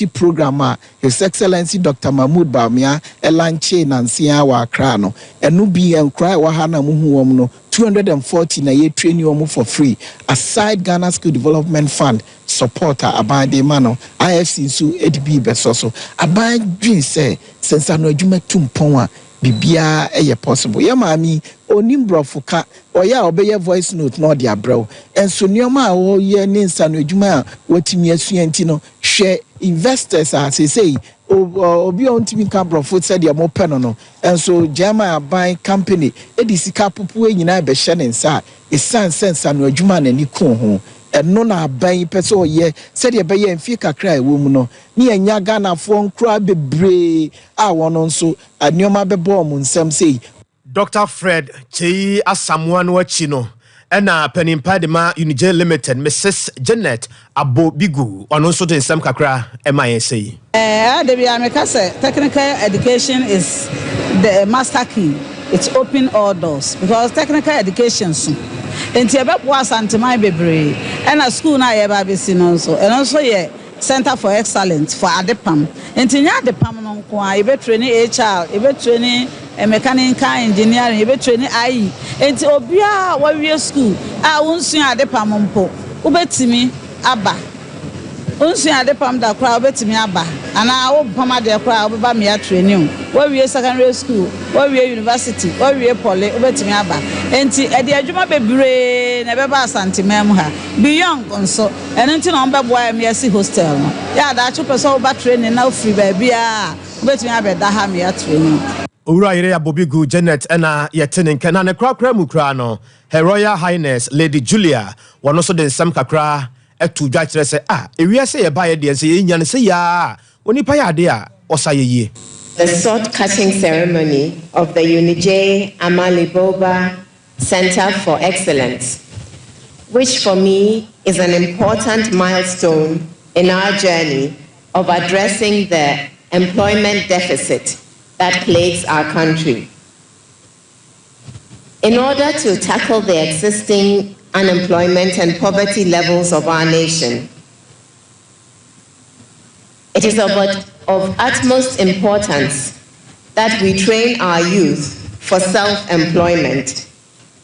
program His Excellency Dr. Mahmoud Bawumia elanche nansia wa Accra no enu bi enkra wa ha na muhu wom no 240 na ye train you for free aside Ghana Skill Development Fund supporter abande mano IFC so edb beso so abandwin say sense no adwuma tumpon a bibia eye possible ye maami onimbrofo ka oya obeye voice note no de abrɛw enso nioma a wo ye ne nsa no adwuma a watimi asuanti no hwɛ investors a say obi ontimi ka brofo said ya mo pɛ no enso German aban company edisika popo nyina be hye ne nsa esan sensa no adwuma na ni ko ho eno na aban pese oye said ya be ye mfi kakra ewo mu no ni enya Ghana fo nkra bebre a wono nso anioma bebo mu nsam sei Dr. Fred Chei Asamoah no achi no ena penimpa de ma Unije Limited Mrs. Janet Abobigu ono nso de nsam kakra ema yen sei de bia me ka say technical education is the master key. It's open all doors because technical education so enti e be bo asanteman bebre ena school na ye ba besi no so and also ye Center for Excellence for Adepam enti nya Adepam no nko a e be training HR e be training mechanical engineering e be training IE enti obia wa wie school a wonsu Adepam mpo ubetimi aba onsu Adepam da kra ubetimi aba ana wo pama de kra obeba me training wa wie secondary school wa wie university wa wie poly ubetimi aba enti e de adwuma bebre na beba asantemam ha beyond nso eno nti na onbebo MSc hostel no ya da achu person oba training na free ba bia ubetimi abeda ha me training Ura ire Abobigu Janet ena yetene nkena ne krakra mu kra no Her Royal Highness Lady Julia wono so de nsam kakra etu dwa kire se ewiase ye ba ye de se ye nya ne se ya onipa ya de a osayeye. The sword cutting ceremony of the Unije Amaliboba Center for Excellence, which for me is an important milestone in our journey of addressing the employment deficit that plagues our country. In order to tackle the existing unemployment and poverty levels of our nation, it is of utmost importance that we train our youth for self-employment,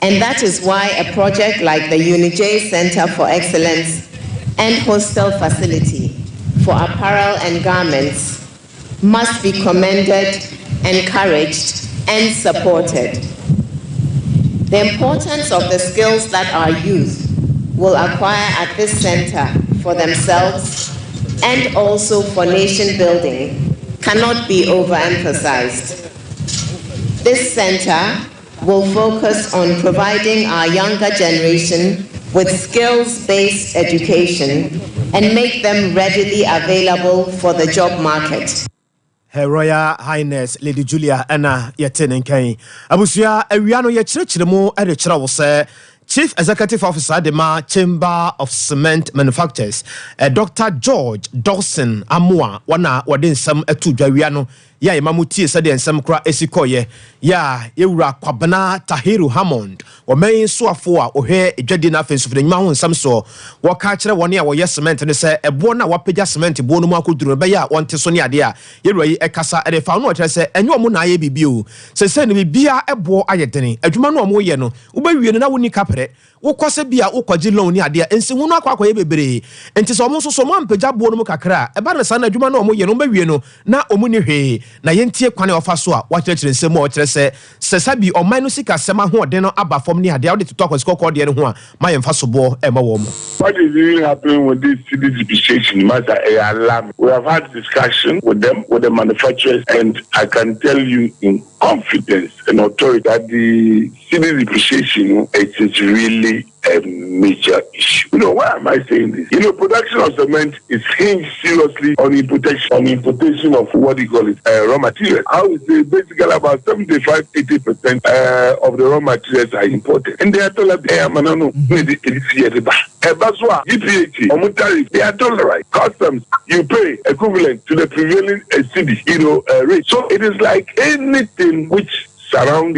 and that is why a project like the Unije Center for Excellence and hostel facility for apparel and garments must be commended, encouraged, and supported. The importance of the skills that our youth will acquire at this center for themselves and also for nation building cannot be overemphasized. This center will focus on providing our younger generation with skills-based education and make them readily available for the job market. Her Royal Highness Lady Julia ena yetene nkan abusia awia no ye kirechiremu edechira wo se Chief Executive Officer de ma Chamber of Cement Manufacturers Dr. George Dawson Amoa wana wade nsam etu dwawia no ya emamutie se de nsam kra esikoye ya yewura Kwabena Tahiru Hammond omen soafo a ohwe edwade na afensu fde nyima ho nsam so wo ka kire woni a wo ye cement ne se ebo na wapagya cement bo no mu akoduru be ya wonte so ne ade a yewura yi ekasa ede fa no kire se enyo mo na aye bibio se ne bibia ebo ayedene adwuma no mo ye no wo ba wie no na woni kapre wo kwase bia wo kwaji loan ni ade ensi hu no akwa bebere enti so mo so mo ampagya bo no mu kakra e ba na sa na adwuma no mo ye no ba wie no na omu ni hwe na yentie kwane ofa so a wa kire nsem o kire se sabi oman no sika sema ho ode no aba fom ni ade a wo de to akwa de no ho a ma yemfa so bo e ma wo mo. What is really happening with this city depreciation matter? Alarm. We have had discussion with them, with the manufacturers, and I can tell you in confidence and authority that the city depreciation is really a major issue. You know, why am I saying this? You know, production of cement is hinged seriously on importation of what do you call it, raw materials. I would say basically about 75-80% of the raw materials are imported. And they are told that they are GPH, they are tolerant. Customs, you pay equivalent to the prevailing city, rate. So it is like anything which around,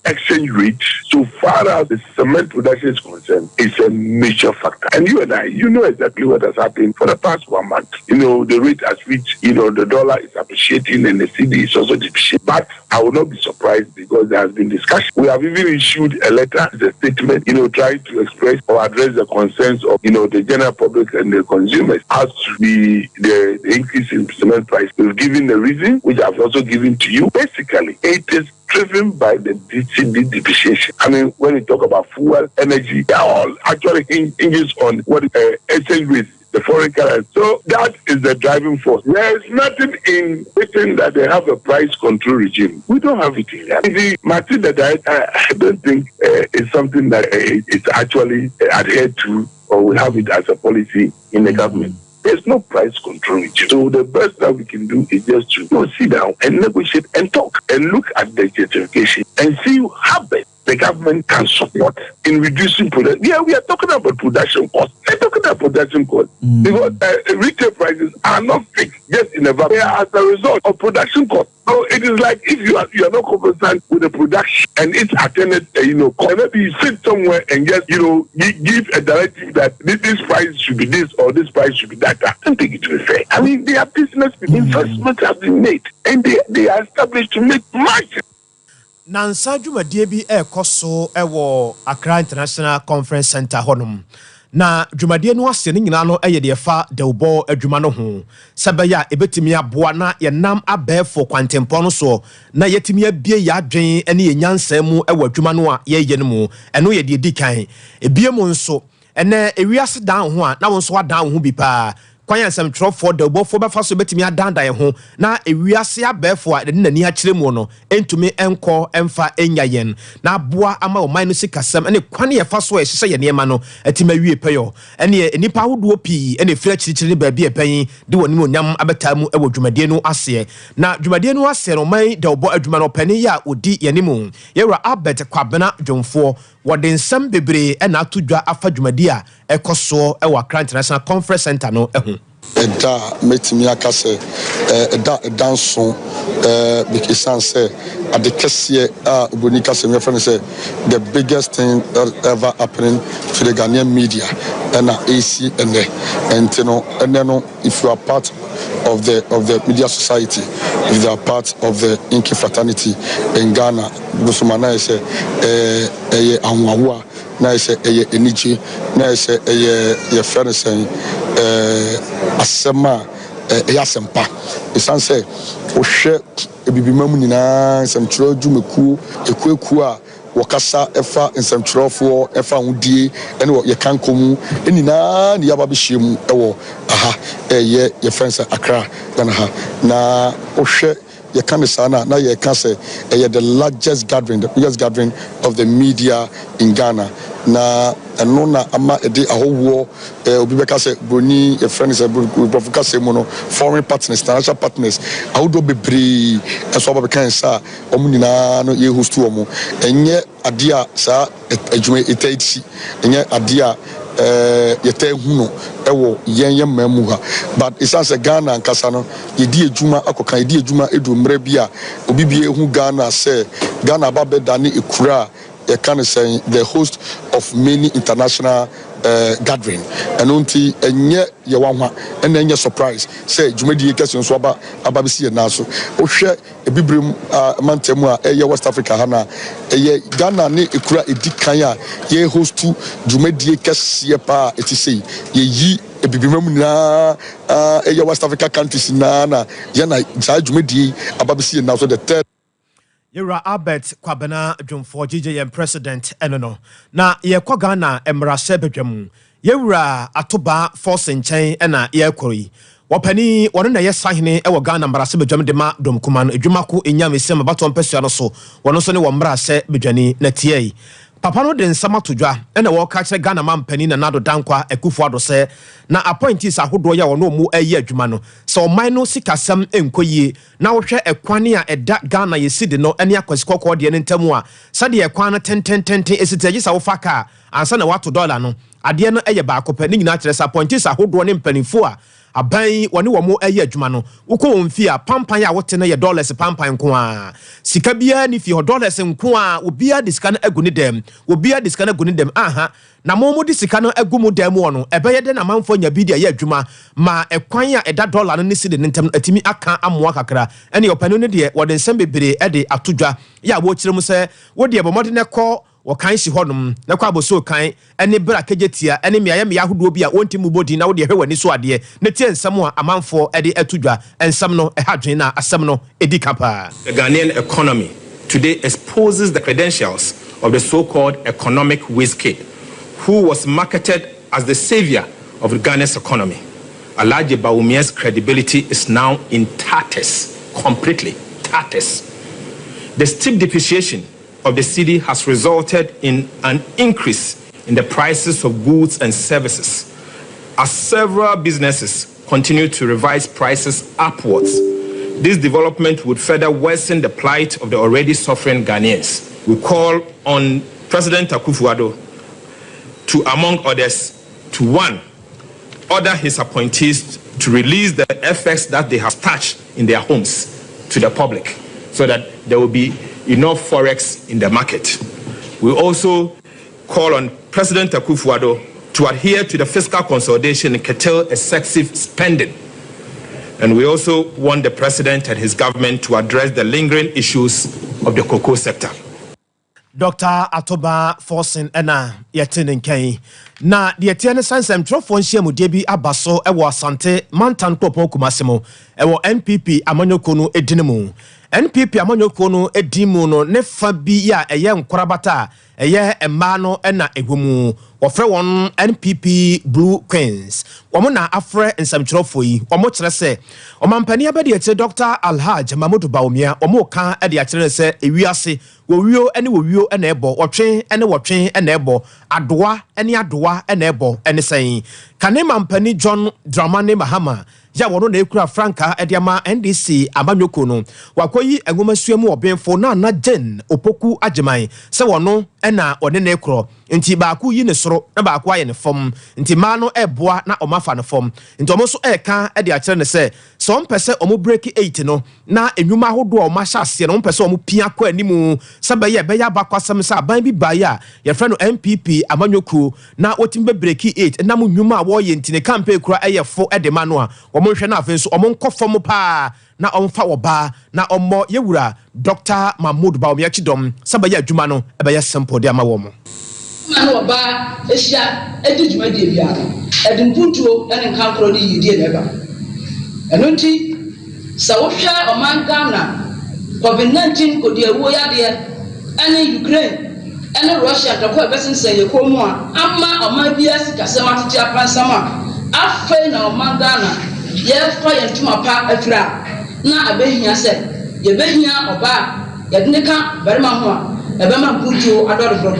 exchange rate. So far as the cement production is concerned, it's a major factor. And you and I, you know exactly what has happened for the past 1 month. The rate has reached, the dollar is appreciating and the CD is also depreciating. But I will not be surprised because there has been discussion. We have even issued a letter, a statement, trying to express or address the concerns of, the general public and the consumers as to the increase in cement price. We've given the reason, which I've also given to you. Basically, it is driven by the DCD depreciation. I mean, when we talk about fuel, energy, they are all actually hinges on what exchange rate, the foreign currency. So that is the driving force. There is nothing in written that they have a price control regime. We don't have it in there. Martin, that I don't think it's something that it's actually adhered to or we have it as a policy in the government. There's no price control regime. So the best that we can do is just to sit down and negotiate and talk and look at the justification and see how best the government can support in reducing production. Yeah, we are talking about production costs. We're talking about production costs because retail prices are not fixed just in a vacuum. They are as a result of production costs. So it is like if you are not conversant with the production and it's attended, maybe you sit somewhere and just, give a directive that this price should be this or this price should be that. I don't think it will be fair. I mean, they are business people. Investments have been made and they are established to make margin. Nansa dwumadie bi ekoso ewo Accra International Conference Center honum na dwumadie no ase ne nyina no eye de fa dewbo adwuma no ho sebeya ebetimi aboa na ye nam abefo kwantempo no so na yetimi abie ya adwen ene ye nyansa mu ewo adwuma no a ye ye no mu eno ye de dikan ebie mu nso ene ewiase dan ho a na won so wadan ho bi pa kwanya nsem trofo de bofo befa so betimi adanda ye ho na ewiase abefo a de nani ha kire mu no entumi enko emfa enyayen na aboa ama o man no sikasem ene kwane ye fa so ehye ye niema no etima wie peyo ene enipa hodo pi ene fira chirichiri ba bia panyin de woni onyam abetamu ewo dwumadie no ase na dwumadie no ase no man de obo adwuma no pani ya odi ye nimu yewra abet kwabena dwomfo wode nsem bebre ena atodwa afa dwumadie a ekoso ewo Accra International Conference Center no ehu eda metimi akase danso because say at the kese oboni kase my friend say the biggest thing that ever happening to the Ghanaian media and AC and if you are part of the media society, if you are part of the Inky fraternity in Ghana, Busumana is anwawa na is eniji na is your friend saying asema Sompa. Isan say ohwe ebibimamu nyina nsɛmtwerɛ dwumakuo ekueku a wɔkasa ɛfa nsɛmtwerɛfoɔ ɛfa hodie ɛne yɛ kankomu ɛnyinaa ne yaba behye mu ɛwɔ aha ɛyɛ yɛ fɛnsa Accra Ghana ha na ohwe yɛ kan sana na yɛ kan sɛ ɛyɛ the biggest gathering of the media in Ghana na ɛno na ama ɛde ahowo obi bɛka sɛ broni yɛ friend sɛ brofika sɛ mu no foreign partners international partners ahodo bebree ɛso aba bɛka nsa ɔmo nyinaa no yɛ host ɔmo ɛnyɛ ade a saa adwuma etaiti ɛnyɛ ade a yɛtɛ hu no ɛwɔ yɛn mamu ha but isan sɛ Ghana nkasa no yɛdi adwuma akɔka yɛdi adwuma edu mmerɛ bi a obi bi ehu Ghana sɛ Ghana ba bɛda ne ekura you can say the host of many international gathering and until enye ye wanwa and enye surprise say jumedi kesi nso aba bi sie na so ohwe ebibrem mantemu a eye West Africa hana eye Ghana ne ekura edikan a ye host to jumedi kesi pa etisi ye yi ebibimam na eye West Africa countries na ye na ja jumedi aba bi sie na so the third Yura Albert Kwabena Jumfo GJM president enono na ye kwa Ghana emrase bedwam yewura atoba force nchen ena ye kori wopani wonu na ye sahene ewo Ghana mrase bedwam de ma domkuma no edwumako enyam esem baton pesua no so wono so ne wo mrase bedwani na tie papa no de nsama todwa ena wo ka kire Ghana mampani na nado dankwa ekufu ado se na appointees ahodo ya wono mu ayi adwuma no so oman no sikasam enkoyie na wo hwe ekwane a eda Ghana yesidi no ene akwasikoko de ne ntamu a sade ekwane tententente esitaji sa wo faka ansa na wato dollar no ade no eye ba akopɛ ne nyina kire sa appointees ahodo ne mpanifo a aban woni wo mo ayi adwuma no wokɔ won fi a pampan a wote na ye dollars pampan ko a sika bia ni fi dollars nko a obia de sika no agu ne dem obia de sika no agu ne dem aha na mo de sika no agu mu dem wo no ɛbɛyɛ de na manfo nya bi de ayi adwuma ma ɛkwan a ɛda dollar no ne si de ntem atimi aka amoa kakra ɛne opanu ne de wɔde nsɛm bebre ɛde atodwa ya wo kyerɛ mu sɛ wo de bɔmɔde ne kɔ wɔkan si hɔnom na kwa boso kan ɛne bra kegetia ɛne meya ahodoɔ bi a wonti mu bodi na wo de hwɛ wani so adeɛ ne tie nsɛm a amanfo ɛde atodwa nsɛm no ɛhadwen na asɛm no ɛdi kapa. The Ghanaian economy today exposes the credentials of the so-called economic wizkid who was marketed as the savior of Ghana's economy. Alhaji Bawumia's credibility is now in tatters, completely tatters. The steep depreciation of the cedi has resulted in an increase in the prices of goods and services as several businesses continue to revise prices upwards. This development would further worsen the plight of the already suffering Ghanaians. We call on President Akufo-Addo to, among others, to one, order his appointees to release the effects that they have touched in their homes to the public so that there will be enough forex in the market. We also call on President Akufo-Addo to adhere to the fiscal consolidation and curtail excessive spending. And we also want the president and his government to address the lingering issues of the cocoa sector. Dr. Atoba Forsen ena yetenen kan na de yetiane sansem trofo nhia mu de bi abaso ewo asante mantan topo kumasemo ewo NPP amanyoko no edinemu NPP amanyoko no edimu no ne fa bi ya eye nkorabata eye emma no ena ehwomu ofre won NPP Blue Queens womo na afre nsamtrofo yi womo kire se omampani abede yete Dr. Alhaj Mahmoud Bawumia womo ka ade akire se ewiase wowio ene wowio ene ebo wotwen ene ebo adoa ene adoa ene ebo ene sen kane mampani John Dramani Mahama ya wono na ekura franka ediama NDC amanyoko no wakoyi enwomasuamu obenfo na Jen opoku ageman se wono ena one na ekro nti baaku yi ne soro na baaku aye ne fom nti ma no eboa na omafa ne fom nti omo so eka ede a kire ne se so mpese omo break 8 no na enwuma hodo o ma hyase no mpese omo pia kwa animu sabaye beya bakwasam sa ban bi baya ye frɛ no MPP amanyoko na otimbe break 8 na mu nwuma wo ye nti ne campaign kura eyefo ede ma no a omo hwɛ na afenso omo nkɔfom pa na omfa oba na omo yewura Dr. Mahmoud Bawumia chidom sabaye adwuma no ebeye simple de ama wo mo man oba ehia edijuma de bia edimpuntuo ene nkankoro ni yidie neba eno nti sa wo hwa oman Ghana COVID-19 kodi ewo yade ene Ukraine ene Russia takwa ebesense yekomu a ama oman bia sikasema tete apansama afei na oman Ghana ye fa yentuma pa afira na abehia se ye behia oba ye de ka barima ho a ebema mpuntuo adore bro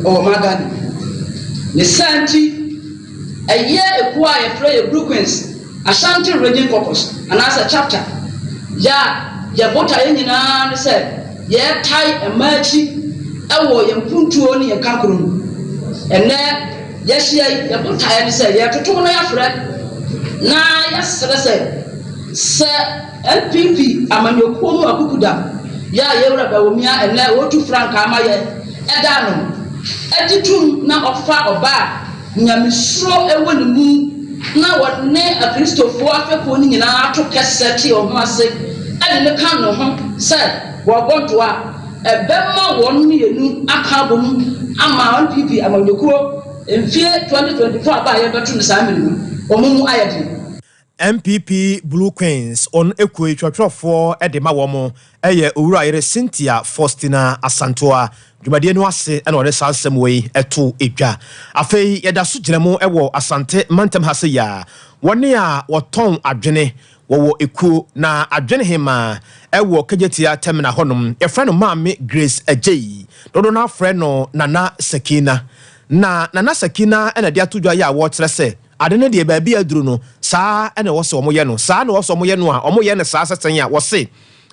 o magani ne santi eye ekwa ye fra ye Brookings Ashanti Region Caucus anasa chapter ya bota ye nyina ne se ye tai emachi ewo ye mpuntuo ne ye kankuru ene ye hia ye bota ye ne se ye totomo na ya fra na ya se LPP amanyoko mu akukuda ya yewra Bawumia ene wotu franka amaye edano editum na ofa oba nyamisro ewo ne mu na wonne akristofo afeko ni nyina ato keseti o ho ase ade ne kan no ho se wo bontoa ebemma won ne yenu aka bom ama LPP amanyoko emfie 2024 aba ye betu ne samiri omumu ayede MPP Blue Queens on ekwe twatwafo edema womo eye owura yere Cynthia Faustina Asantoa dwumade no ase ena ore sansem wei eto edwa afei yeda so gyinamo ewo Asante Mantem hase ya wone a woton adwene wo eku na adwene hema ewo kejetia terminal honom e frɛ no maame Grace Ajay dodo na frɛ no Nana Sakina na Nana Sakina ena dia todwa ya wo kyerɛ sɛ adene de baabi aduru no saa ene wo se omo ye no saa na wo se omo ye no a omo ye ne saa sesen ya wo se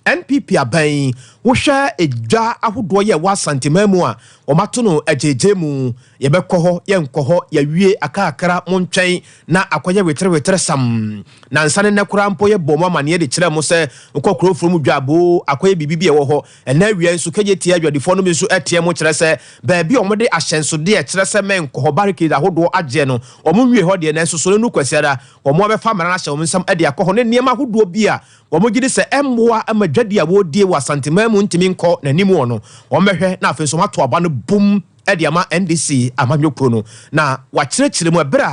NPP aban wohwɛ edwa ahodoɔ yɛ wa santimamu a ɔmato no agyeegye mu yɛbɛkɔ hɔ yɛnkɔ hɔ yɛwie akakra mo ntwɛn na akɔyɛ wetere sam na nsane ne kora mpo yɛ bɔ mo amaneɛ de kyerɛ mo sɛ nkɔkoro furu mu dwabo akɔyɛ bibi bi ɛwɔ hɔ ɛna awie nso kɛgye tie adwadifo no bi nso ɛteɛ mo kyerɛ sɛ baabi ɔmo de ahyɛnsodeɛ kyerɛ sɛ menkɔ hɔ barricade ahodoɔ agye no ɔmo wie hɔ deɛ nanso so no kwasiada ɔmo abɛfa mmara no ahyɛ ɔmo nsam ɛde akɔ hɔ ne nneɛma ahodoɔ bi a ɔmo gye de sɛ ɛmmoa ama dwadi a wɔdie wɔ asantemaamu ntimi nkɔ n'anim wɔ no ɔmo bɛhwɛ na afei nso mato aba no bum ɛde ama NDC amanyɔkuo no na wakyerɛkyerɛ mu ɛberɛ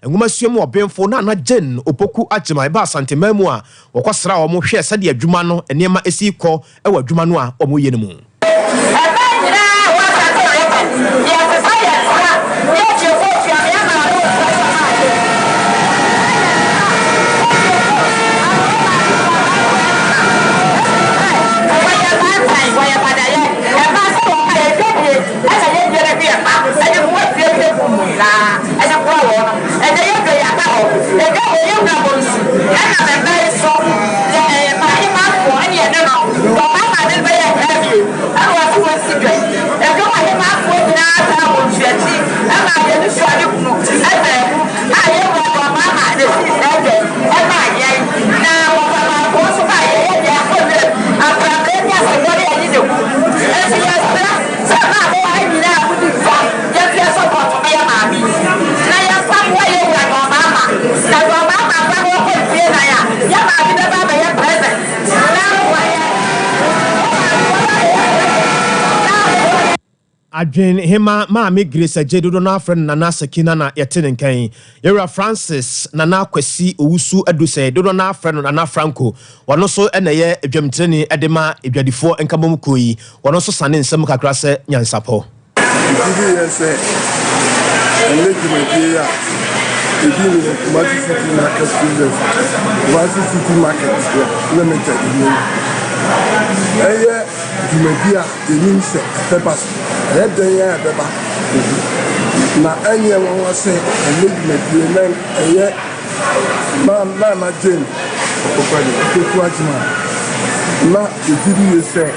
a nwomasuo mu ɔbɛnfo na ana Jane Opoku agyema ɛba asantemaamu a wɔkɔsra ɔmo hwɛ sɛdeɛ adwuma no nneɛma esi kɔ ɛwɔ adwuma no a ɔmo yɛ no mu Adwen hema maame Grace Ajedodo na afren Nana Sakina na yete nkan Yewra Francis Nana Kwasi Owusu adusɛ dodo na afren Nana Franco wɔno so na ye adwamtreni edema edwadifo nkabom koyi wɔno so sane nsɛm kakra sɛ nyansapɔ Jumedia, the Nimse, Peppers, Red Day, Beba. Now, any one was saying, and maybe men, and yet, Mamma Jane, now, the TV is say,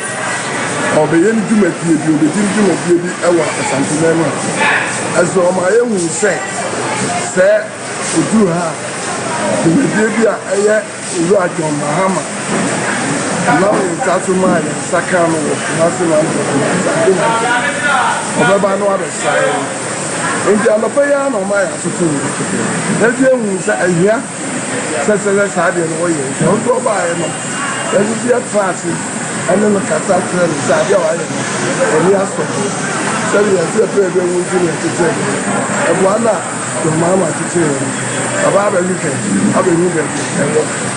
or the end Jumedia, the Jumedia, something as though my own say, sir, would do her, Jumedia, a year, Roger Mahama. Now in Tatumai, Sakano, National Obaba no other side. In the Alapaya, no my attitude. Let you say, here, such as I had in Oye, don't go by him. Let you see a party, and then the catastrophe and Sadio Island, and he has to. So we are still very good to take. And one to Mama to tell about a weekend, I'll be moving.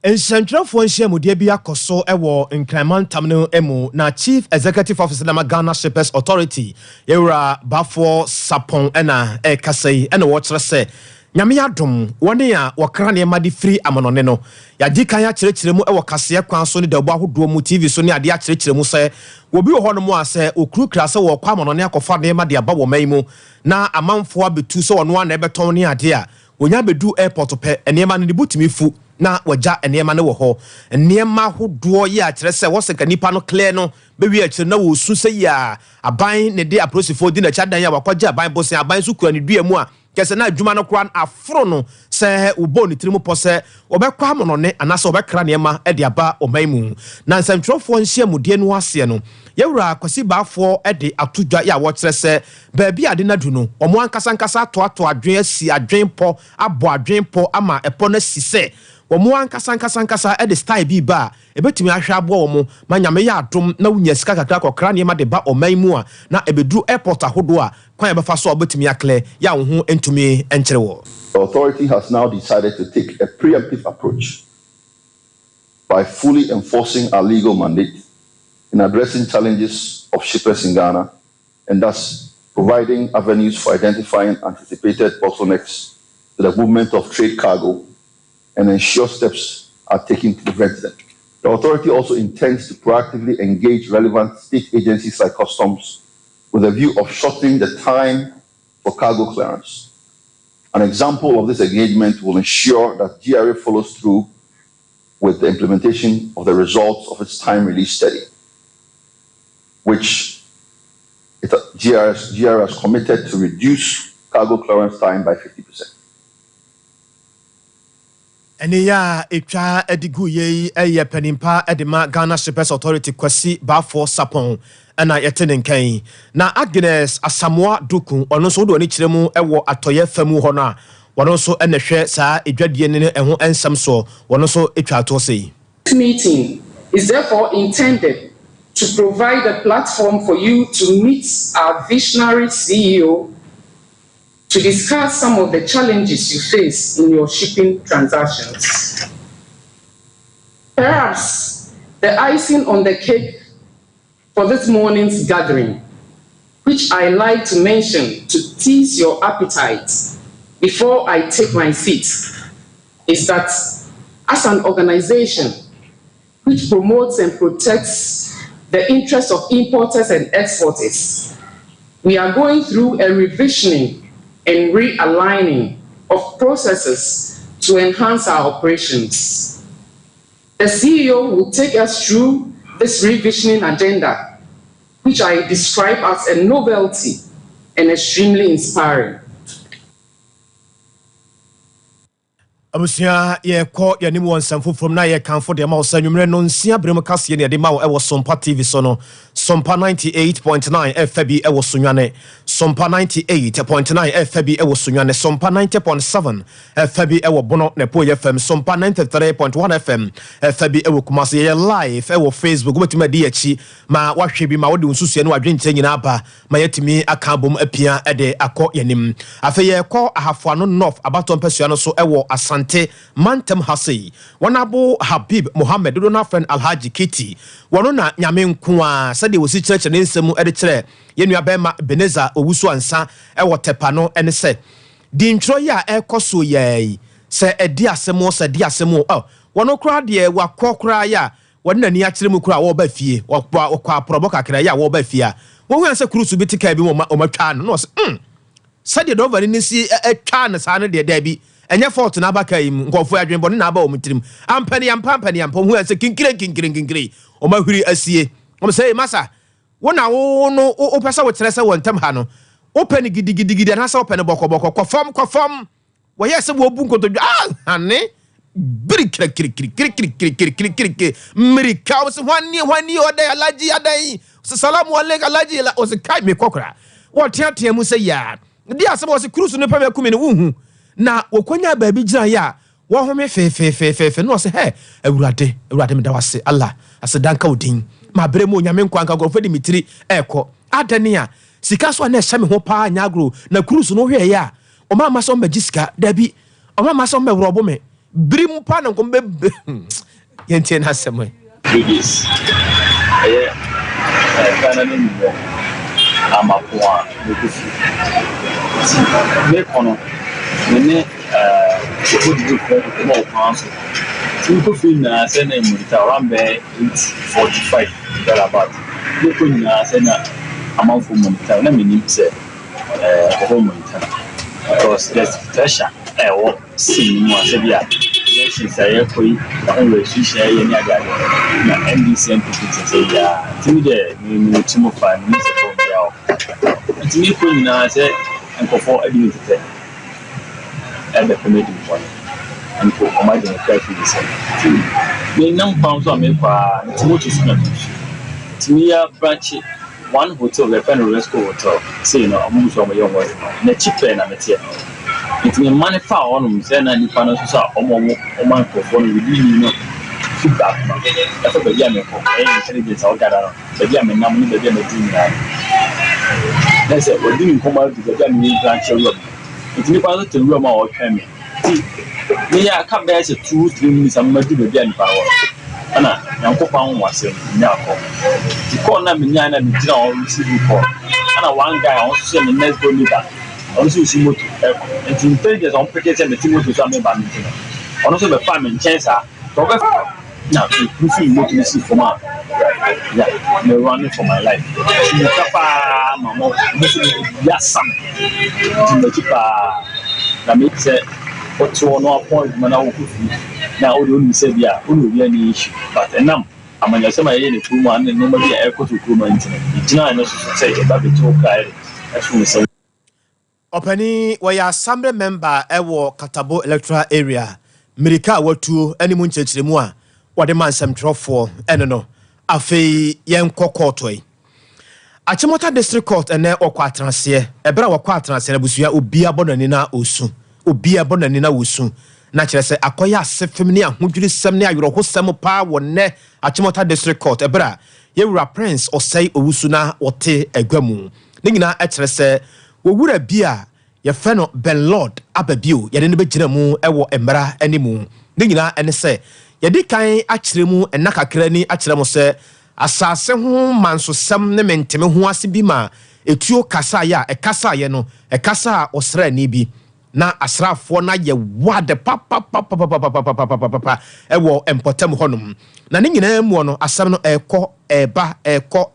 Nsɛntwerɛfoɔ nhyiamudeɛ bi akɔso ɛwɔ nkramantam no emu na Chief Executive Officer na Ghana Shippers Authority Yewra Bafo Sapon ɛna ɛkasa yi ɛna wɔkyerɛ sɛ nyame adom wɔne a wɔkra nneɛma de firi amanɔne no yɛagye kan akyerɛkyerɛ mu ɛwɔ kaseɛ kwan so ne dabo ahodoɔ mu TV so ne ade akyerɛkyerɛ mu sɛ wɔbi wɔ hɔ no mu a sɛ okuru kra sɛ wɔkɔ amanɔne akɔfa nneɛma de aba wɔ man mu na amanfoɔ abetu sɛ ɔno ana ɛbɛtɔn ne ade a wonya bedu airport pɛ nneɛma no de butumi fu na wagya nneɛma no wɔ hɔ nneɛma ahodoɔ yɛ akyerɛ sɛ wɔsɛ ka nipa no clear no bɛwi akyerɛ na wɔsu sɛ yɛ aban ne de aprosifo di na kyadan ya wakɔgye aban bosen aban so kura ne dua mu a kɛsɛ na adwuma no kora aforo no sɛ wobɔ ne tirim pɔ sɛ wɔbɛkɔ amonɔne anasɛ wɔbɛkra nneɛma de aba ɔman mu na nsɛntwerɛfoɔ nhyiamudeɛ no aseɛ no yɛwura kwasi baafoɔ de atodwa yɛ a wɔkyerɛ sɛ baabi ade no adu no ɔmo ankasa atoato adwen asi adwen pɔ abɔ adwen pɔ ama ɛpɔ no asi sɛ wɔmo ankasa de style bi ba ebetumi ahwɛ aboa wɔmo ma nyame yɛ adom na wunya sika kakra kokra nneɛma de ba ɔman mu a na ebeduru airport ahodo a kwan yɛbɛfa so obetumi akle ya wo ho entumi enkyere wo. The authority has now decided to take a preemptive approach by fully enforcing our legal mandate in addressing challenges of shippers in Ghana and thus providing avenues for identifying anticipated bottlenecks to the movement of trade cargo and ensure steps are taken to prevent them. The authority also intends to proactively engage relevant state agencies like customs with a view of shortening the time for cargo clearance. An example of this engagement will ensure that GRA follows through with the implementation of the results of its time release study, which GRS committed to reduce cargo clearance time by 50%. Eniya etwa edigu ye eye penimpa edema Ghana Shippers Authority kwasi bafo sapon na yetenenkan na Agnes Asamoah Duku ono so do ni kiremu ewo atoye famu ho na wono so enehwe saa edwadie ne eho ensam so wono so etwa to sei. This meeting is therefore intended to provide a platform for you to meet our visionary CEO to discuss some of the challenges you face in your shipping transactions. Perhaps the icing on the cake for this morning's gathering, which I like to mention to tease your appetite before I take my seat, is that as an organization which promotes and protects the interests of importers and exporters, we are going through a revisioning and realigning of processes to enhance our operations. The CEO will take us through this revisioning agenda, which I describe as a novelty and extremely inspiring. Abusia ye ko ye nim won samfo from na ye kanfo de ma wo sanwumre no nsia brem kase ne de ma wo Sompa TV so no Sompa 98.9 FB e wo sunwane Sompa 98.9 FB e wo sunwane Sompa 90.7 FB e wo bono ne po ye FM Sompa 93.1 FM FB e wo Kumasi ye live e wo Facebook wo betima di achi ma wahwe bi ma wo de nsusu ne wadwenche nyina ba ma yetimi aka bom apia e de akọ ye nim afa ye ko ahafo no north abaton pasua no so e wo Mantem Hasi, Wanabo Habib Mohammed, do not friend Alhaji Kitty, Wanona Yamin Kwa, said he was a church and in some editor, Yenua Bema Beneza, Owusu and Sa, Ewa Tepano, and said, Dintroya e koso ye, say a dear semo, oh, one crowd ye, wa crocra ya, one any actually mukra or befie, or qua provoca craya or befia. When we answer cruise to be taken or my chan, no, said it over in this a chan as Hannah dear Debbie. Enya fault na baka im nkofo adwen bone na aba omtrim ampani ampam hu ase kinkire o ma huri asie o say masa wona wo no o pesa wo tere se wontam ha no o pani gidigidi na sa o pani bokoboko kwafom wo yese wo bu nkoto ane biri kiri mirika o se hwani o da alaji adai salamu alaikum alaji o se kai me kokora wo tiatia mu se ya di asebo se cruise no pa me kumi ne wuhu na wokonya baabi gira ya wo home fe no se he awurade me da wase Allah asedanka odin ma bremo nyame nkwanka gorofo de mitiri eko adane a sika so na ehye me ho pa nyagro na cruise no hwe ya o ma ma so magiska dabi o ma so me wrobo me brim pa na nkombe yentie na semwe ladies kana ni mo amapoa dokufu me kono mene the more council. Two film na send a monitor around 845 about. Look in a amount for monitor. Let me name say home monitor because there's pressure. Or see more severe. Elections are going on. Share any other. Na NDC and people say yeah. To me there, me chimo fan me support there. To me, when na say and for educated. And the committee one and for commanding a careful decision. The number pounds are made by Timia branch one hotel, the Federal Rescue Hotel, saying, I'm moving from a young one, and a cheap pen and a tear. It's a money foul on them, then and you find us or man for one with you know. Feedback. That's what the Yaman intelligence out there. The Yaman nominee, the Yaman dream. That's it, we're doing come out to the Yaman branch. It's me part to room or camera. Me, I come there 2-3 minutes and must do the bien power. Anna, Uncle Pound was in Yako. The corner Miana and the general receiving call. And one guy also send the next door leader. Also, see what and to intelligence on package and the Timothy to some badminton. Also, the farming chance are now you feel what you see for my yeah, no running for my life. Mama, yes, something. That makes it what to no appointment. Now, only said, yeah, only any issue, but a number. I'm going to say my name, and nobody ever to come into it. It's not enough to say about the two guys. That's what we say. Openi waya assembly member ewo Katabo electoral area Mirika watu eni munchechiremu a wade mansem trofo eno no afei yenko court we Achimota district court ene okwa atranse ebra wakwa atranse na busua obi abonani na osu na kyerɛ sɛ akɔyɛ asefem ne ahodwiri sem ne awerɛho sem pa wonne Achimota district court ebra yewura prince osei owusu na wote agwamu ne nyina kyerɛ sɛ wowura bia ye feno Ben Lord ababio ye ne begina mu ewo emra animu ne nyina ene se ye di kan akyere mu enakakra ni akyere mu se asase ho manso sem ne menteme ho ase bi ma etuo kasa ya ekasa ye no ekasa osra ni bi na asrafo na ye wade papa ewo empotem honum na ne nyina mu no asem no ekɔ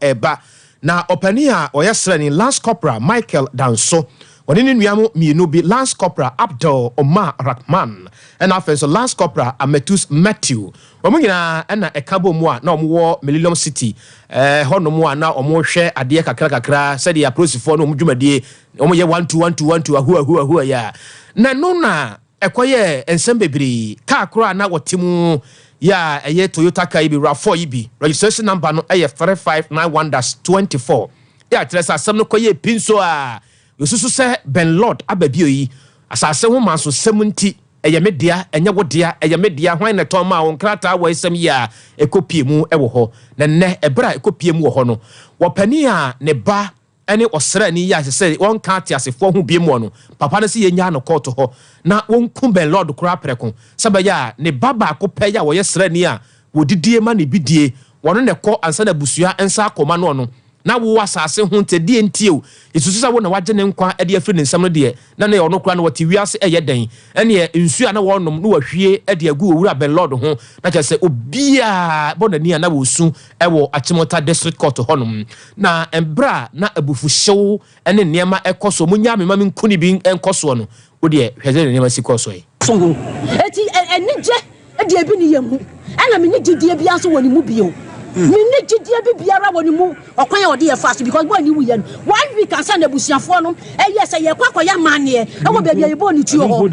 eba na opani a oyesra ni Lance Corporal Michael Danso Wanini nuamu mienu Lance Corporal Abdul Omar Rahman and afenso Lance Corporal Ametus Matthew omugina na ekabo mu a na omwo Millennium City hono mu a na omwo hwe ade kakra said ya prosifo no omdwumadie omye 1212 ahu ya na no na ekoye ensem bebiri ka kro na wotimu ya eye Toyota ka ibi RAV4 ibi registration number no eye 3591-24 ya tresa asem no koye pinso a yosusu se Ben Lord ababio yi asase ho manso 70 eyemedia enye wodea eyemedia hwan na ton ma won krata wa isem ya ekopie mu ewo ho na ne ebra ekopie mu wo ho no wopani a ne ba ene osra ni ya se won ka ati asefo ho bie mu no papa na se yenya no court ho na won ku Ben Lord kura preko sabaya ne baba akopɛ ya wo yesra ni a wodidie ma ne bidie wono ne kɔ ansa na busua ensa akoma no na wo asase ho ntedie ntieo isusu sa wo na waje ne nkwa ade afiri ne nsam no de na ne ono kura no wati wiase den ene nsu a na wonom no wahwie ade agu owura Ben Lord ho na kyerɛ obia bonani na wosu ewo Achimota district court honom na embra na abufu hyew ene niema ekoso munya me ma nkuni bi enkoso no wo de hweze ne niema sikoso yi eti enije ade abi ni yemu ana me ni gidie bia so woni mu bio Mini jidie bibiara woni mu okwan ya ode ye fast because boy ni wuye no 1 week ansa na busuafo no yes ye kwakoya mane e wo bia bia ye bo ni tuo ho e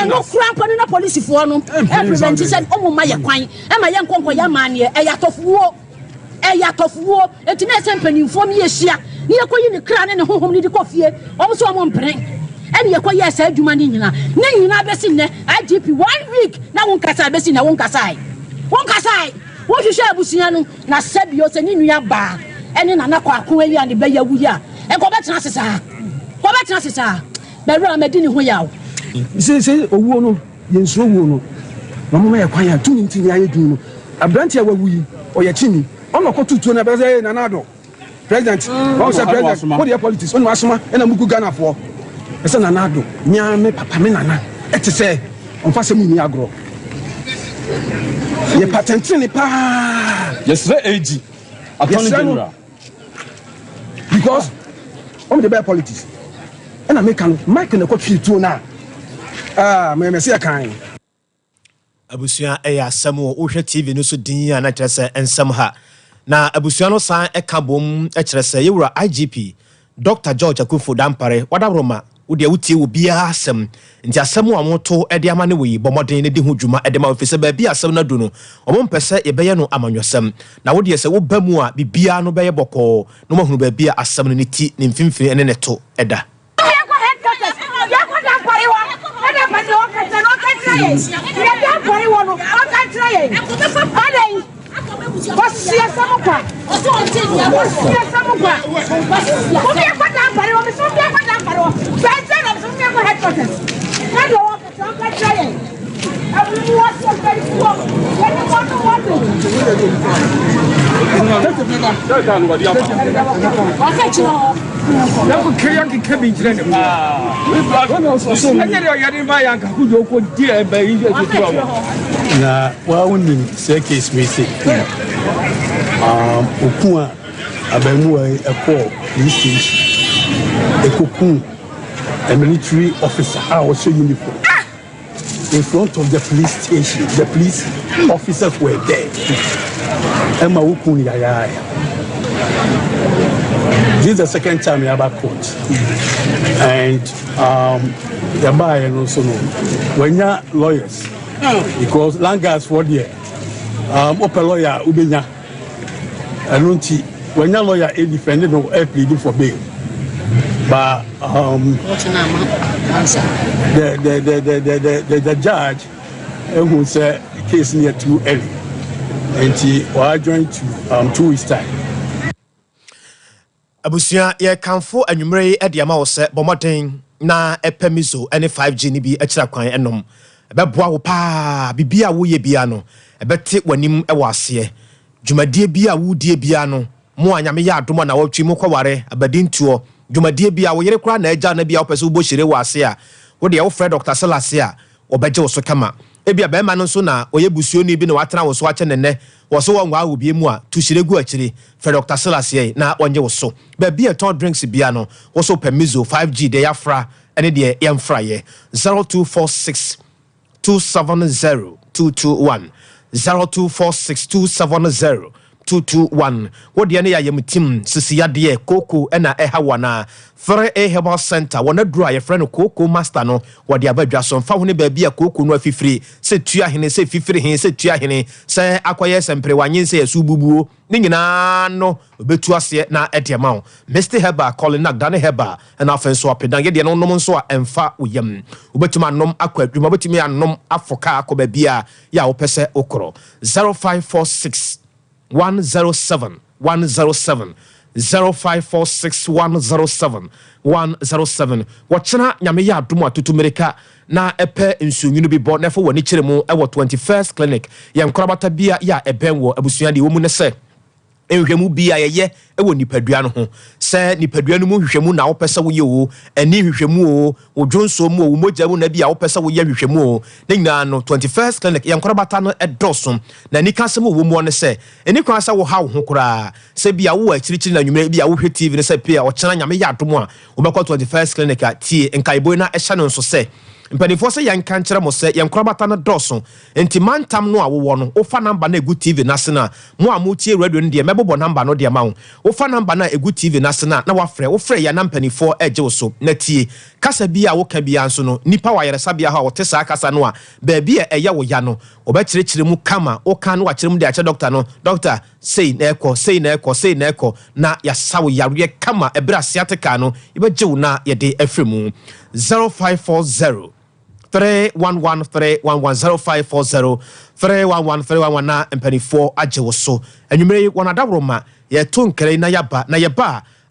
no krampo na police fo no e prevent said omuma ye kwan e ma ye nkonko ya mane e ya tofuo enti na se mpanimfo mi ye hia ni ye koyi ni kra ne honhom ni di kofie o so mo mpren e ye koyi esa adwuma ni nyina besi ne IGP 1 week na won kasa besi na won kasai What you share Busiano, na Sebio, and in your bar, and in an aqua and the Bay Wuya, and go back to Nassa. Go back to Nassa. Berra Medini Huyao. Say, oh, no, yes, no, no. Mamma acquire 2 into the Ayuno. A branch of we or your chimney. I'm not to another Nanado. President, also president, what your politics, one Masma, and a Mugu Ghana for. A son Nanado, Nyame Papamina, et say, on Fasamini Agro. Ye patent ni pa. Yes, AG. Attorney General. Because I'm the bad politics. And I make an Mike in the coffee too now. Me see a kind. Abusia eya samu ohwe TV no so din ya na kyerɛ ensam ha. Na abusia no san ekabom kyerɛ sɛ yewura IGP Dr. George Akufo Dampare wadabroma wode wutie wo bia asem nti asem wo amoto ede ama ne wi bomoden ne de ho dwuma ede ma ofise ba bia asem na du no omompese yebeye no amanwasem na wode yese wo ba mu a bibia no beye boko no mahunu ba bia asem ne ti ne mfimfini ene neto eda Okua abemu eko police ekoku a military officer a was uniform in front of the police station. The police officers were there. Emma Ukuni Yaya. This is the second time we have a court. And the buyer also know when you're lawyers, because Langas for the open lawyer Ubenya and when you're lawyer a defendant or a pleading for bail. But the judge who said the case near too early, and he was joined to 2 weeks time. Abusia ye kanfo anwumre e de ama wo se bomoden na epemizo ene 5G ni bi akira kwan enom ebeboa wo pa bibia wo ye bia no ebete wanim e wase dwumadie bia wo die bia no mo anyame ya adomo na wotwi mo kware abadintuo dwumadie bia wo yere kra na agya na bia wo pese wo bo hire wase a wo de wo frɛ Dr. Selase a obeje wo so kama ebia be ma no so na oye busuo ni bi na watena wo so ache nenne wo so won wa obie mu a tu hire gu akire frɛ Dr. Selase na onye wo so be bia ton drinks bia no wo so pemizo 5G de yafra ene de yemfra ye 0246 270 221 0246 270 221 what the ya yam team sisia de koko na ehawana fere herbal center wona dura ye friend koko master no what the abadwa so fa ho ne ba bia koko no afifiri se tua hene se fifiri hene se tua hene se akoye sempre wanyen se yesu bubuo ni nyina no obetu ase na ediama Mr. Herbal calling na dane Herbal na afenso apedan ye de no nom so a emfa oyam obetuma nom akwadwuma obetumi anom afoka akoba bia ya opese okoro 0546 107 0546 107 107 wachana nyame ya adomo atutumerika na epe nsunyunu bi bo na fo wani kyeremu e wo 21st clinic ya nkorabata bia ya ebenwo abusua de wo mu ne se ehwehwemu bia ye ewo nipadua no ho se nipadua no mu hwehwemu na wo pese wo ye o ani hwehwemu o odwonso mu o mogya mu na bia wo pese wo ye hwehwemu o na nyina no 21st clinic ya nkorabata no edoso na ni kasem wo mu ne se eni kwa sa wo ha wo ho kura se bia wo akirichiri na nwumere bia wo hwe TV ne se pia o kyena nyame ya adomo a wo bekọ 21st clinic a tie nkaibo na ehya no nso se mpanifo se yanka nkyere mo se yankrabata na doso enti mantam no awo no ofa number na egu TV na sena mo amutie radio no de mebobo number no de ma wo ofa number na egu TV na sena na wafrɛ wofrɛ ya na mpanifo eje wo so na tie kasa bia wo ka bia nso no nipa wa yere sabia ha wo te sa kasa no a ba bia eye wo ya no obekyerechire mu kama o kan wa kyerem de ache doctor no doctor sei na ekọ na ya sawo yare kama ebra asiatica no ibeje wo na ye de afremu 0540 311 311 0540 na mpanifo agye so anwumere wanadaworoma ye to nkere na yaba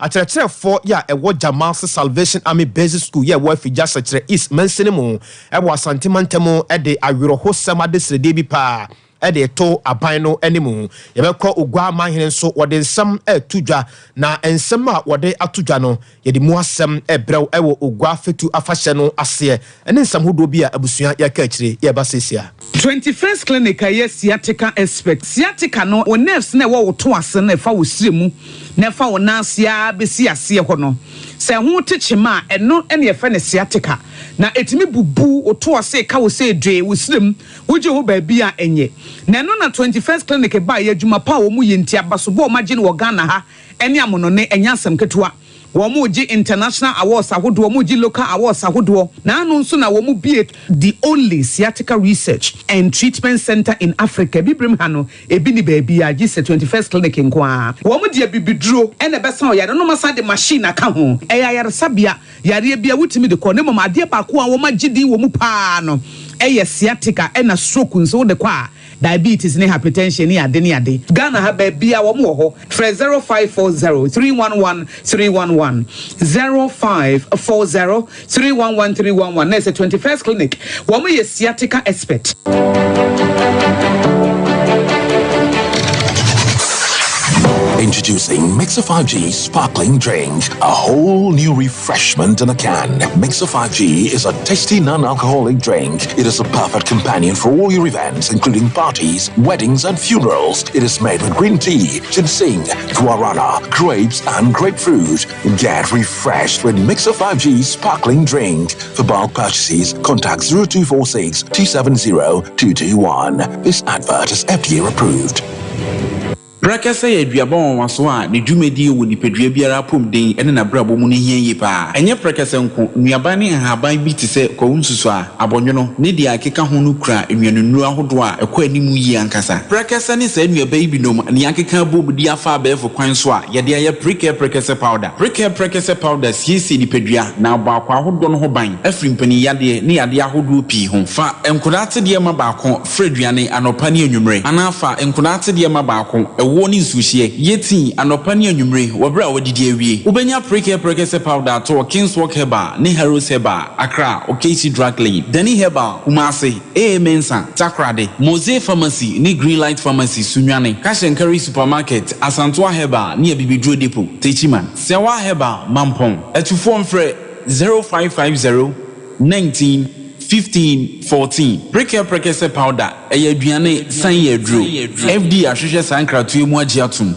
akyerɛkyerɛfo ya ɛwɔ Jamal Salvation Army Basic School ya wa figya sɛkyerɛ East Mensinemu ɛwɔ asantemantemu ɛde awerɛho sɛm adesrede bi pa ede to aban no animu yebekọ ogwa manhene nso wode nsam atudwa na ensam a wode atudwa no yede mu asem ebrew ewo ogwa fetu afahye no ase ene nsam hodo bi a abusua ya ka akire ye ba sesia 21st clinic aye sciatica expert sciatica no o nerves na wo to ase na fa wo siremu na fa wo nasia besi ase ho no se ho techema eno ene ye fa ne sciatica na etimi bubu o to ase ka wo se dwe wo sirem wo je ho ba bi a enye na no na 21st clinic ba ye adwuma pa wo mu yenti abaso bo magine wo Ghana ha ene amono ne enyasam ketewa wo mu gi international awards ahodo wo mu gi local awards ahodo na anu nso na wo mu be the only sciatica research and treatment center in Africa bibrim ha no ebi ni ba bi a gi 21st clinic nkoa wo mu dia bibiduro ene besa o yare no masa de machine aka ho eya yare sabia yare bia wutimi de ko ne mama ade ba ko a wo magidi wo mu pa no eye sciatica ena stroke nso de kwa diabetes ne hypertension ne ade Ghana ha ba bia wo mo ho 0540 311 311 0540 311 311 na 21st clinic wo mo ye sciatica expert Introducing Mixer 5G Sparkling Drink, a whole new refreshment in a can. Mixer 5G is a tasty non-alcoholic drink. It is a perfect companion for all your events, including parties, weddings, and funerals. It is made with green tea, ginseng, guarana, grapes, and grapefruit. Get refreshed with Mixer 5G Sparkling Drink. For bulk purchases, contact 0246 270 221. This advert is FDA approved. Brakasa ya duabon waso a ne dwumedi wo nipadua biara pom den ene na brabo mu ne hian pa enye brakasa nko nuaban ne haban bi te se ko nsusu a abonwono ne dia akeka ho no kura enwanunu ahodo a ekọ animu yi ankasa brakasa ne sa nuaba yi binom ne akeka bobudi afa abefo kwan so a ye de aye brakasa powder siesi nipadua na abakwa ahodo no ho ban afri mpani yade ne yade ahodo pi ho fa enkodate de ma baako freduane anopa ne enwumre anafa enkodate de ma baako woni nsuhie yeti anopa ne anwumre wobra wadidi awie ubenya prekese powder to Kingswalk Herbal ne Heroes Herbal Accra Okesi Drug Lane Dani Herbal Kumase Mensa Takrade Mose Pharmacy ne Greenlight Pharmacy Sunwane Kashenkari Supermarket Asantoa Herbal ne Bibidro Depot Techiman Sewa Herbal Mampong etufo mfre 0550 19 15-14 prekese powder aduane san yedro FD ahwehwe sankratu emu agiatum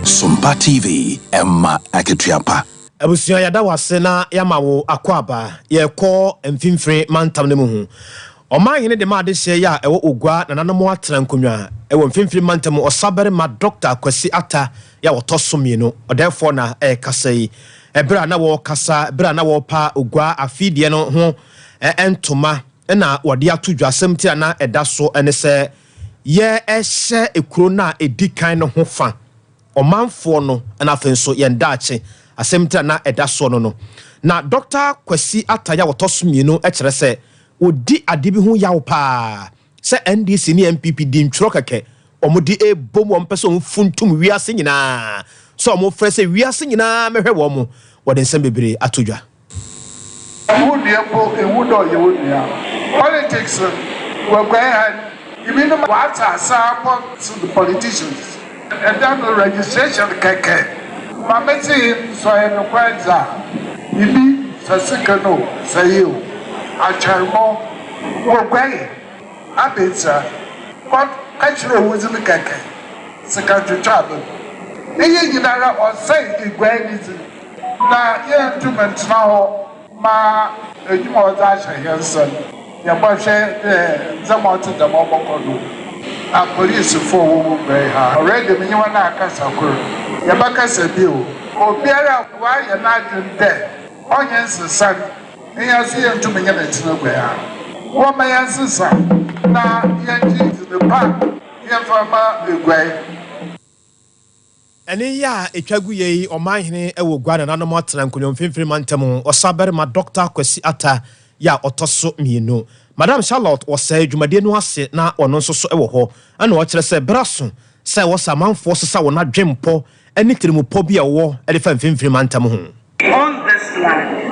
Sompa TV Emma Akituapa. Abusia yada wase na yamawo akwaba yekọ mfimfiri mantam ne mu hu omanhene de ma de hye ya ewo ogwa na nanom atra nkonwa ewo mfimfiri mantam osabere ma Dr. Kwasi Ata ya wotosomie no odefo na kasai ebra na wo kasa ebra na wo pa ogwa afidie no ho entoma na wode atodwa asɛmti na ɛda so ene se ye ehye ekuro na edikan no ho fa omanfo no na afenso yendaache asemta na eda so no na Dr. Kwasi Ata ya wotosomie no ekere se odi adibi hu yawo pa se NDC ni MPP di ntworo keke omodi ebom ompese omfuntum wiase nyina so omofre se wiase nyina mehwe wo mo wode nsem bebre atodwa politics we're going ahead. You mean what are some to the politicians and then the registration keke Mameti so en kwanza ibi sasikano sayo acharmo wogwe abetsa what actually was in the keke secretary travel eye gidara o say igwe ni na ye instrument now ma ejuma oza shahenson ya ba she zama to the mobokodo a police for wo be ha already me wana akasa kuro yabaka sebio obiara wa ya na adwende onye nsesa eya si ye ntumi nya na tinagwa ya wo ma ya nsesa na ye nji the park ye fama egwai ene ya etwagu ye omanhene ewo gwa na nanom atra nkonyo mfimfiri mantam osabere ma Dr. Kwasi Ata ya otoso mienu Madam Charlotte was say dwumade no ase na ono nso so ewo ho ana o kire se braso se wo samanfo so sa wo na dwempo eni tirimupo bia wo e de fa mfimfiri mantam ho. On this land,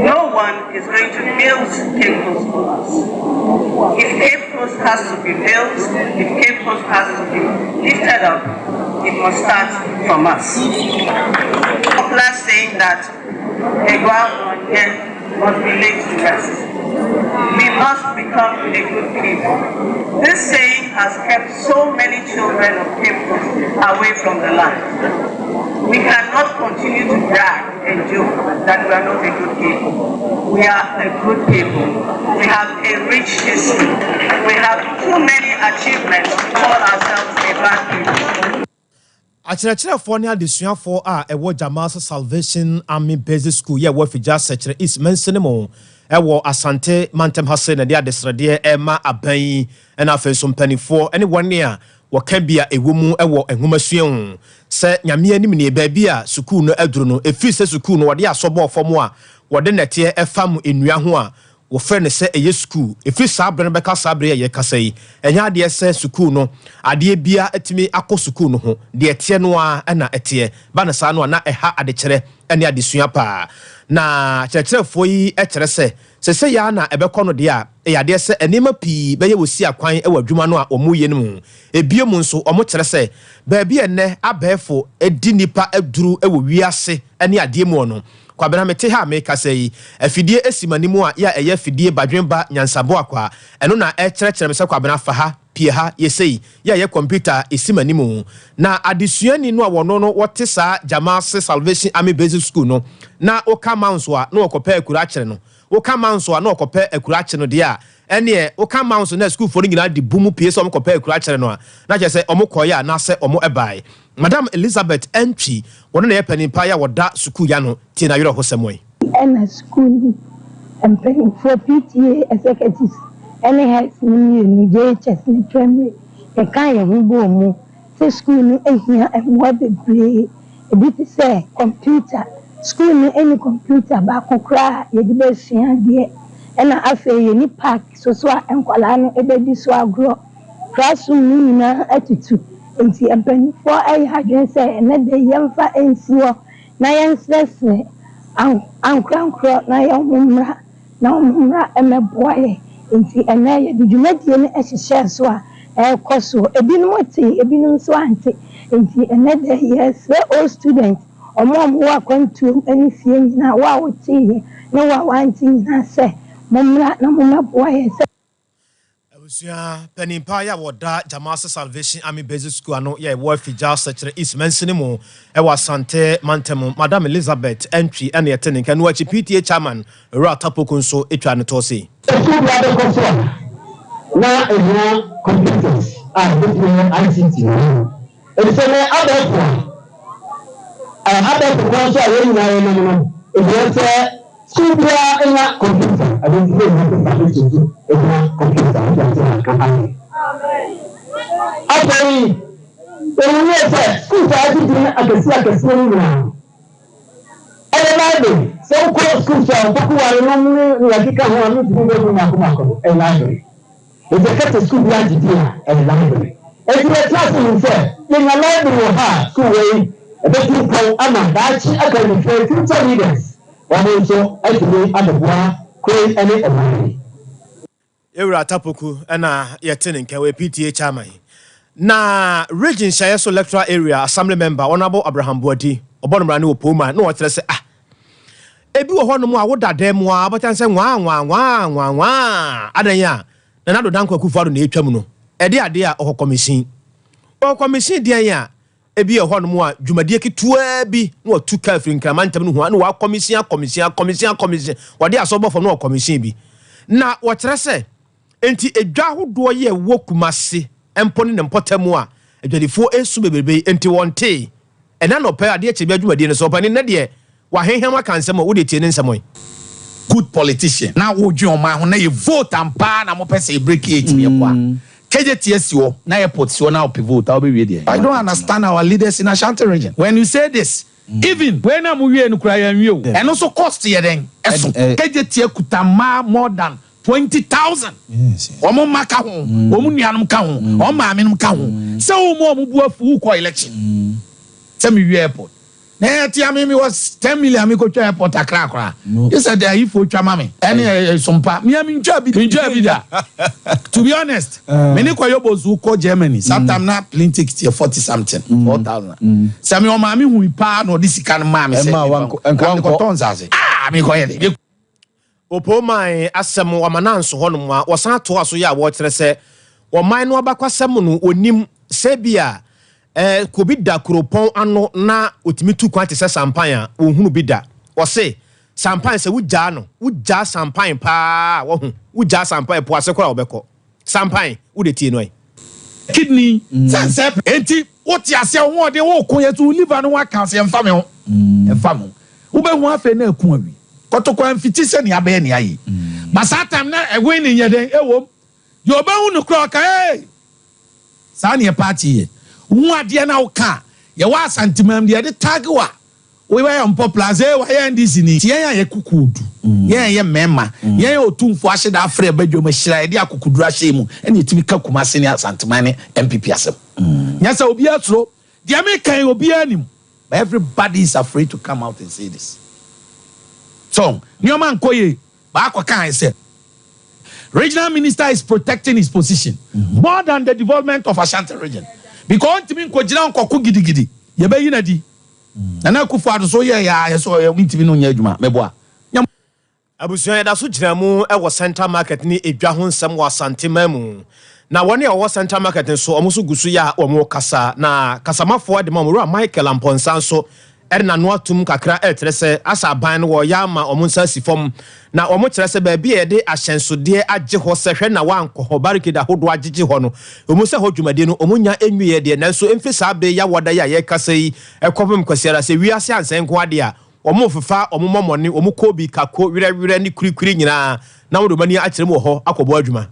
no one is going to build Cape Coast for us. If Cape Coast has to be built, if Cape Coast has to be lifted up, it must start from us. Popular saying that a ground must be laid to rest. We must become a good people. This saying has kept so many children of Cape Coast away from the land. We cannot continue to brag and joke that we are not a good people. We are a good people. We have a rich history. We have too many achievements to call ourselves a bad people. Achirachirafo ne adesuafo a ewo Jamas Salvation Army Basic School ye wo fija sechere is mensenemo ewo Asante Mantem Hase na dia desrede ema aban na afenso mpanifo ene wone a woka bia ewomu ewo enhumasua se nyame anim ne ba bia school no aduru no efi se school no wode asobo fom a wode nete efam enua ho a wo frɛ ne sɛ ɛyɛ school ɛfiri saa berɛ no bɛka saa berɛ yɛ kasa yi ɛnyɛ adeɛ sɛ school no adeɛ bia atumi akɔ school no ho deɛ ɛteɛ no a ɛna ɛteɛ ba ne saa no a na ɛha adekyerɛ ɛne adesua paa na kyerɛkyerɛfoɔ yi ɛkyerɛ sɛ sɛ yɛ na ɛbɛkɔ no deɛ a ɛyɛ adeɛ sɛ nneɛma pii bɛyɛ wɔ si akwan ɛwɔ adwuma no a ɔmo yɛ no mu ebie mu nso ɔmo kyerɛ sɛ baabi ɛnɛ abɛɛfo ɛdi nipa aduru ɛwɔ wiase ɛne adeɛ mu ɔno kwabena mete ha me kasa yi afidie esimanimu a ya ɛyɛ afidie badwenba nyansabo akwa ɛno na ɛkyerɛkyerɛ me sɛ kwabena fa ha pie ha yɛsɛyi ya ɛyɛ computer esimanimu na adesuani no a wɔno no wɔte saa Jamase Salvation Army Basic School no na oka manso a na wɔkɔpɛ akura akyerɛ no woka manso a na wɔkɔpɛ akura akyerɛ no deɛ a ɛneɛ woka manso na school for no nyinaa de bumu pie sɛ ɔmokɔpɛ akura akyerɛ no a na kyerɛ sɛ ɔmokɔyɛ a na sɛ ɔmo ɛbae Madam Elizabeth Entry wɔno na yɛ panimpa yɛ wɔda sukuu ya no tie na werɛ ho sɛm yi ɛna school mpanyinfoɔ PTA executives ɛne heads no mmienu JHS ne primary yɛka yɛn ho bɔɔ mu sɛ school no ahia mmoa bebree ebi te sɛ computer school no any computer baako koraa yɛde bɛsua adeɛ ɛna afei yɛni park so a nkwalaa no ɛbɛdi so agorɔ classroom no nyinaa atutu nti mpanyinfoɔ ɛyɛ adwene sɛ ɛnɛ de yɛmfa nsi hɔ na yɛnsrɛsrɛ ankorankorɔ na yɛmmra na ɔmmra ɛmɛboa yɛ nti ɛnɛ yɛde dwumadie no ɛhyehyɛ so a ɛrekɔ so ebinom te ebinom nso ante nti ɛnɛ de yɛsrɛ all students ɔmo a wɔwɔ akwantuom ɛne fie nyinaa wɔ a wɔte na wɔ a wɔante nyinaa sɛ mommra na mommɛboa yɛ sɛ abusua panimpa ya wɔda Jamase Salvation Army Basic School ano yɛ wɔ afigya sɛkyerɛ East Mansini mu ɛwɔ Asante Mantam Madam Elizabeth Entry ɛne yɛte ne nka no akyi PTA chairman Ewura Tapoko nso etwa ne tɔse na ehuna computers different ICT ebisɛ abɛɛfo kɔnso a yɛn nyinaa yɛn nom ebi sɛ school bia ɛnya computer abɛnti yɛn nyinaa pɛsɛ abɛnti ɛnya computer ɛdi ase na kampani afei ewu yɛ sɛ school saa ti di akɛse no nyinaa ɛyɛ library sɛ wokɔ school saa ɔkɔkɔ ware nom ne yɛkeka ho a ne tumi bɛgu maako ɛyɛ library ɛdi kɛtɛ school bia gyidi a ɛyɛ library ɛdi yɛ class mu sɛ yɛnya library wɔ ha school wɔ yi ɛbɛtumi pɔn ama daakye akademifɛ future leaders wɔn nso atumi adeboa kuro ɛne ɔman. Ewura Tapoku ɛna yɛte ne nka wɔ PTA chairman na region hyɛ so electoral area assembly member honorable Abraham Boadi ɔbɔ no mmara ne wɔ poma na wɔkyerɛ sɛ ebi wɔ hɔ nom a woda dan mu a abɔtan sɛ nwaa adan ya na nado danko akufo na etwa mu no ɛde ade a ɔkɔ commission deɛ ya ebi yɛ hɔ nom a dwumadie ketewa bi na watu ka afiri nkramantam no ho na wa commission wɔde asɔbɔ fam na wɔ commission bi na wɔkyerɛ sɛ enti edwa hodoɔ yɛ wɔ Kumase empɔ ne mpɔtam a adwadifoɔ esu bebrebe enti wɔnte ɛna no pɛ ade kyɛ bi adwumadie no so ɔpani na deɛ waheham aka nsɛm a wode tie ne nsɛm yi good politician na wo dwe ɔman ho na ye vote ampa na mo pɛ sɛ break it me kwa KJTS wo na airport so na op vote how be we there. I don't understand our leaders in Ashanti region. When you say this, even when am we no cry and you and also cost ye den eso KJTS kutama more than 20,000. Omo maka ho, omo nuanom ka ho, omo maamenom ka ho. Se omo bu afu ko election. Say me we airport. Na tia me was 10 million me go to airport akra. You said there if you twa me. Any Sompa. Me am enjoy bi da. To be honest, me ni kwa yobozu ko Germany. Sometimes na plane ticket 40 something, 4,000. Say me o ma me hu pa no this kan ma me say. Enko tonzaze. Me ko ye. Opoman asem o mananso honom a wosan to aso ya wo kyerɛ sɛ o man no abakwasem no onim sebia kobi da kuropon ano na otimi tu kwante sɛ sampan a ohunu bi da wɔse sampan sɛ wugya sampan pa wo wugya sampan po ase kora obɛkɔ sampan wude tie no ai kidney sanse enti woti ase ho de wo ko yetu liver no waka ase emfa me ho emfa mo wo be hu afa na aku awi kotokwa mfiti se ne abe ne ayi masatam na ewe ne nyeden ewom yo be hu no kro ka sa ne party ye hu ade na wo ka ye wa santimam de tag wa we were unpopular say why NDC ni yen ya kukudu yen mema yen otumfo ahye da afre badwo mahira e de akukudu ahye mu ene yetimi ka kumase ne asantemane MPP asem nya say obi atro de American obi anim but everybody is afraid to come out and say this so nyoma nkoye ba akokan say regional minister is protecting his position more than the development of Ashanti region because ntimi nkogina nkoku gidigidi ye be yina di na kufu ado so ya so ya ntimi no nya adwuma meboa abusuan da so gyina mu e wo center market ni edwa ho nsem wo Asante mamu na woni e wo center market so omo so gusu ya omo kasa na kasamafo de mamuru Michael Amponsan so erna no atum kakra etrese asa ban wo ya ma omo nsa sifom na omo kyerese ba bi e de ahyensode agye ho sehwe na wanko barikida hodo agye ho no omo se ho dwumade no omo nya enwiye de na so emfisa be ya woda ya ye kasa yi ekopem kwasiara se wiase ansen ko ade a omo fefa omo momone omo kobi kako wirewire ni kurikuri nyina na wodo mani akyerem wo ho akobo adwuma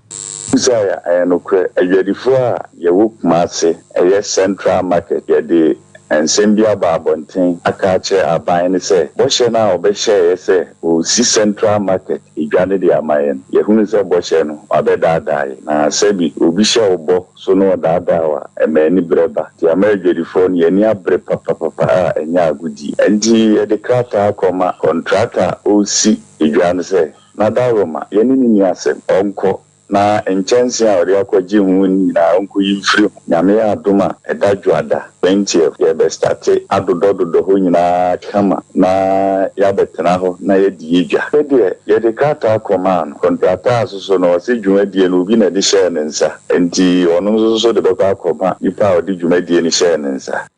Isaiah no kre adwadifo a ye wo kumase eye central market ye de ensembia babonten akache aban ne se boshe na obehye se o si central market idwane de amayen ye hunu se boshe no abedadai na sebi obi hye obo so no dadawa emani breba ti amadwadifo ne ye ni abre papa enya agudi enti ye de krata akoma contractor o si idwane se na daroma ye ni asem onko na enchansi a ori akwaji hu ni na onko yimfiri nyame adoma edadwada 20 ye be start adododo ho nyina kama na ya betena ho na ye diedwa ye de kata command contractor asoso no se dwumadie no bi na de share nensa enti ono so de be akoma ipa odi dwumadie ni share nensa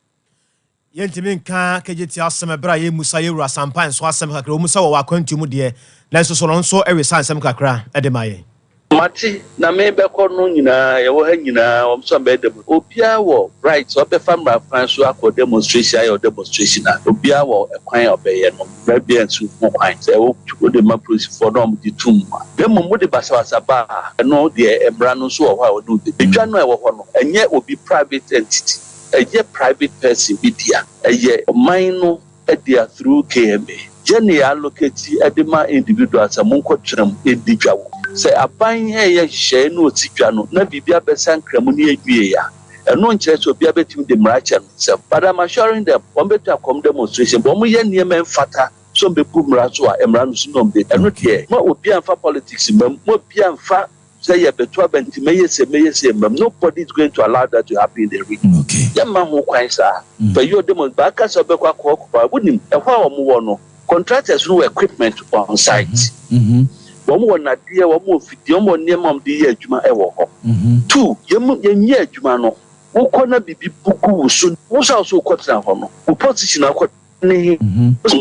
yentimi nka kejeti asem bra ye musa ye wura sampan so asem kakra o musa wo akwantu mu de na so no nso ewe sansem kakra edemaye Mati na me be ko no nyina ye wo ha nyina o so be dem obia wo right so be famra fan so akọ demonstration ayo demonstration na obia wo ekwan obeye no ba bia nsu mo kwan se wo de ma police for no mo di tum dem mo de basawasa ba no de emra no so wo ha wo do edwa no e wo ho no enye obi private entity eye private person media eye mine no edia through KMA jene allocate edema individuals amonko twerem edidwa wo say aban ye hye no otidwa no na bibia besan kramu ne adwie ya eno nkire so bia betim de mracha no but I'm assuring them one better come demonstration but mo ye niam fata so be bu mracho a emra no so no be eno de mo obi anfa politics mem mo obi anfa say ye beto abenti meye se mem nobody is going to allow that to happen in the region okay yamma ho kwan sa for you demon ba ka so be kwa kwa wonim ehwa wo mo wo no contractors no equipment on site Womo na die womo fiti womo niemam de ye adwuma e wo ho. 2 yenye adwuma no wo na bibi buku wusu wo sa so kwotena ho no wo position akọ ne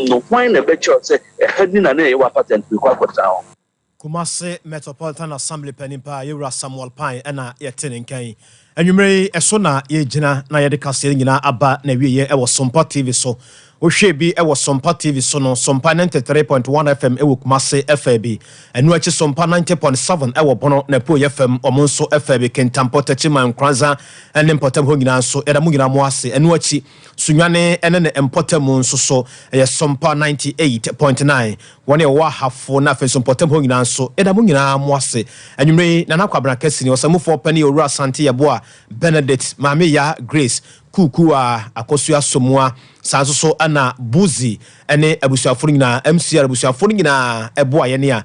no why na be cho say ehadi na na ye wa patent be kwotena ho. Kumase Metropolitan Assembly penimpa yewura Samuel Pine ena yetene nkan anwumre eso na ye gina na ye de kase nyina aba na wiye e wo Sompa TV so ohwe bi e wo Sompa TV so no Sompa 93.1 FM e wo Kumase FB enu achi Sompa 90.7 e wo bono na po FM omonso FB kentampo tachiman kranza ene mpotam ho nyina so era mu nyina mo ase enu achi sunwane ene ne mpotam nso so ye Sompa 98.9 woni e wa hafo na fe mpotam ho nyina so era mu nyina mo ase anwumre na nakwabra kasini osamufo pani oru Asante yebo a Benedict Mame ya Grace kuku a akosua somua sanso so ana buzi ene abusuafo nyina MCR abusuafo nyina ebo ayene a